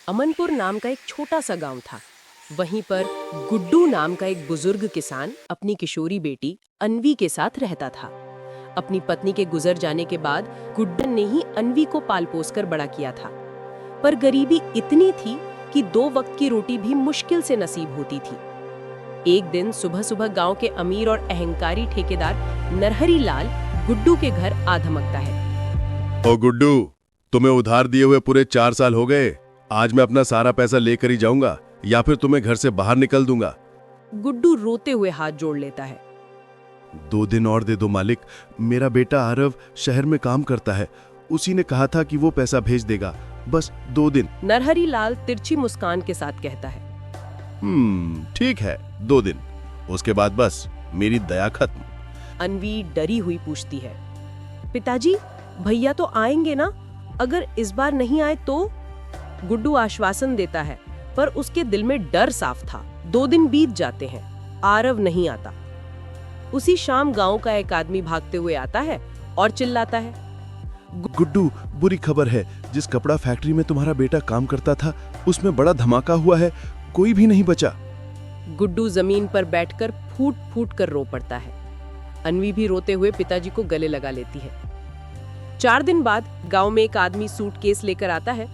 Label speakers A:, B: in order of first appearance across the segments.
A: Amanpour नाम का एक छोटा सा गांव था। वहीं पर गुड्डू नाम का एक बुजुर्ग किसान अपनी किशोरी बेटी अन्वी के साथ रहता था। अपनी पत्नी के गुजर जाने के बाद गुड्डन ने ही अन्वी को पाल पोस कर बड़ा किया था। पर गरीबी इतनी थी कि 2 वक्त की रोटी भी मुश्किल से नसीब होती थी। एक दिन सुबह सुबह गांव के अमीर और अहंकारी ठेकेदार नरहरी लाल गुड्डू के घर आ धमकता है।
B: ओ गुड्डू, तुम्हें उधार दिए हुए पूरे 4 साल हो गए। आज मैं अपना सारा पैसा लेकर ही जाऊंगा या फिर तुम्हें घर से बाहर निकल दूंगा।
A: गुड्डू रोते हुए हाथ जोड़ लेता है।
B: 2 दिन और दे दो मालिक, मेरा बेटा आरव शहर में काम करता है। उसी ने कहा था कि वो पैसा भेज देगा, बस 2 दिन।
A: नरहरी लाल तिरछी मुस्कान के साथ कहता है।
B: ठीक है, 2 दिन, उसके बाद बस मेरी दया खत्म।
A: अन्वी डरी हुई पूछती है, पिताजी भैया तो आएंगे ना? अगर इस बार नहीं आए तो? गुड्डू आश्वासन देता है, पर उसके दिल में डर साफ था। 2 दिन बीत जाते हैं, आरव नहीं आता। उसी शाम गांव का एक आदमी भागते हुए आता है और चिल्लाता है,
B: गुड्डू, बुरी खबर है। जिस कपड़ा फैक्ट्री में तुम्हारा बेटा काम करता था उसमें बड़ा धमाका हुआ है, कोई भी नहीं बचा।
A: गुड्डू जमीन पर बैठकर फूट फूट कर रो पड़ता है। अन्वी भी रोते हुए पिताजी को गले लगा लेती है। 4 दिन बाद गांव में एक आदमी सूटकेस लेकर आता है।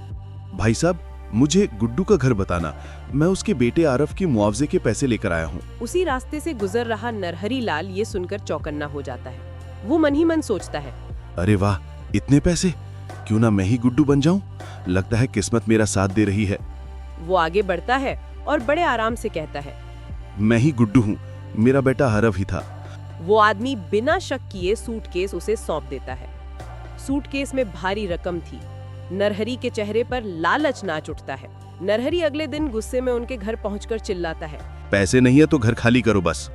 B: भाई साहब, मुझे गुड्डू का घर बताना, मैं उसके बेटे आरव के मुआवजे के पैसे लेकर आया हूँ।
A: उसी रास्ते से गुजर रहा नरहरी लाल ये सुनकर चौकन्ना हो जाता है। वो मन ही मन सोचता है,
B: अरे वाह, इतने पैसे! क्यों ना मैं ही गुड्डू बन जाऊं? लगता है किस्मत मेरा साथ दे रही है।
A: वो आगे बढ़ता है और बड़े आराम से कहता है,
B: मैं ही गुड्डू हूँ, मेरा बेटा आरव ही था।
A: वो आदमी बिना शक किए सूटकेस उसे सौंप देता है। सूटकेस में भारी रकम थी। नरहरी के चेहरे पर लालच नाच उठता है। नरहरी अगले दिन गुस्से में उनके घर पहुंचकर चिल्लाता है,
B: पैसे नहीं है तो घर खाली करो बस।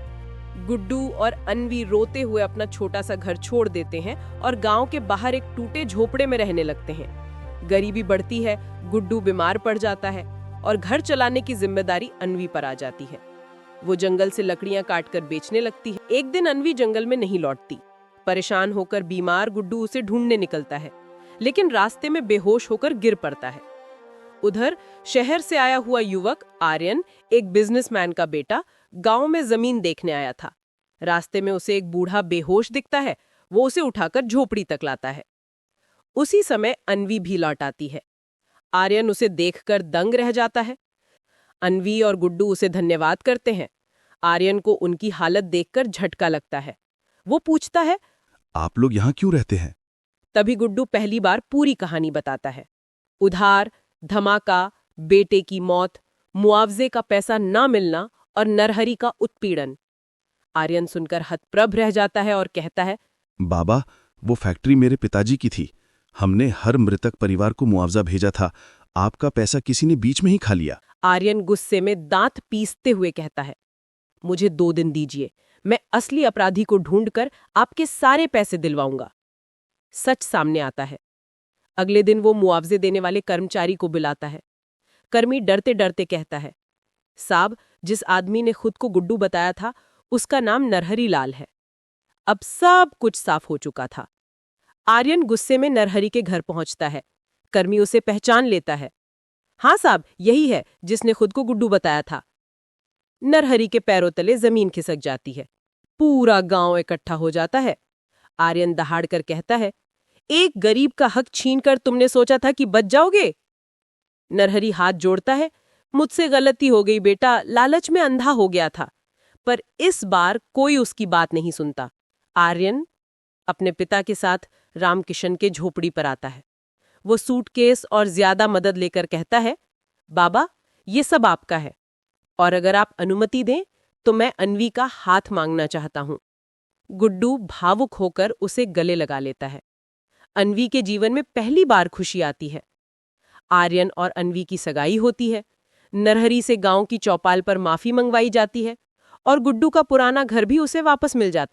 A: गुड्डू और अन्वी रोते हुए अपना छोटा सा घर छोड़ देते हैं और गांव के बाहर एक टूटे झोपड़े में रहने लगते हैं। गरीबी बढ़ती है, गुड्डू बीमार पड़ जाता है और घर चलाने की जिम्मेदारी अन्वी पर आ जाती है। वो जंगल से लकड़ियां काटकर बेचने लगती है। एक दिन अन्वी जंगल में नहीं लौटती। परेशान होकर बीमार गुड्डू उसे ढूंढने निकलता है, लेकिन रास्ते में बेहोश होकर गिर पड़ता है। उधर शहर से आया हुआ युवक आर्यन, एक बिजनेसमैन का बेटा, गांव में जमीन देखने आया था। रास्ते में उसे एक बूढ़ा बेहोश दिखता है। वो उसे उठाकर झोपड़ी तक लाता है। उसी समय अन्वी भी लौट आती है। आर्यन उसे देखकर दंग रह जाता है। अन्वी और गुड्डू उसे धन्यवाद करते हैं। आर्यन को उनकी हालत देखकर झटका लगता है। वो पूछता है,
B: आप लोग यहाँ क्यों रहते हैं?
A: तभी गुड्डू पहली बार पूरी कहानी बताता है। उधार, धमाका, बेटे की मौत, मुआवजे का पैसा ना मिलना और नरहरी का उत्पीड़न। आर्यन सुनकर हतप्रभ रह जाता है और कहता है,
B: बाबा, वो फैक्ट्री मेरे पिताजी की थी। हमने हर मृतक परिवार को मुआवजा भेजा था। आपका पैसा किसी ने बीच में ही खा लिया।
A: आर्यन गुस्से में दांत पीसते हुए कहता है, मुझे 2 दिन दीजिए, मैं असली अपराधी को ढूंढकर आपके सारे पैसे दिलवाऊंगा। सच सामने आता है। अगले दिन वो मुआवजे देने वाले कर्मचारी को बुलाता है। कर्मी डरते डरते कहता है, साहब, जिस आदमी ने खुद को गुड्डू बताया था उसका नाम नरहरी लाल है। अब सब कुछ साफ हो चुका था। आर्यन गुस्से में नरहरी के घर पहुंचता है। कर्मी उसे पहचान लेता है। हाँ साहब, यही है जिसने खुद को गुड्डू बताया था। नरहरी के पैरों तले जमीन खिसक जाती है। पूरा गांव इकट्ठा हो जाता है। आर्यन दहाड़ कर कहता है, एक गरीब का हक छीनकर तुमने सोचा था कि बच जाओगे? नरहरी हाथ जोड़ता है, मुझसे गलती हो गई बेटा, लालच में अंधा हो गया था। पर इस बार कोई उसकी बात नहीं सुनता। आर्यन अपने पिता के साथ रामकिशन के झोपड़ी पर आता है। वो सूटकेस और ज्यादा मदद लेकर कहता है, बाबा, ये सब आपका है और अगर आप अनुमति दें तो मैं अन्वी का हाथ मांगना चाहता हूं। गुड्डू भावुक होकर उसे गले लगा लेता है। अन्वी के जीवन में पहली बार खुशी आती है। आर्यन और अन्वी की सगाई होती है। नरहरी से गांव की चौपाल पर माफी मंगवाई जाती है और गुड्डू का पुराना घर भी उसे वापस मिल जाता है।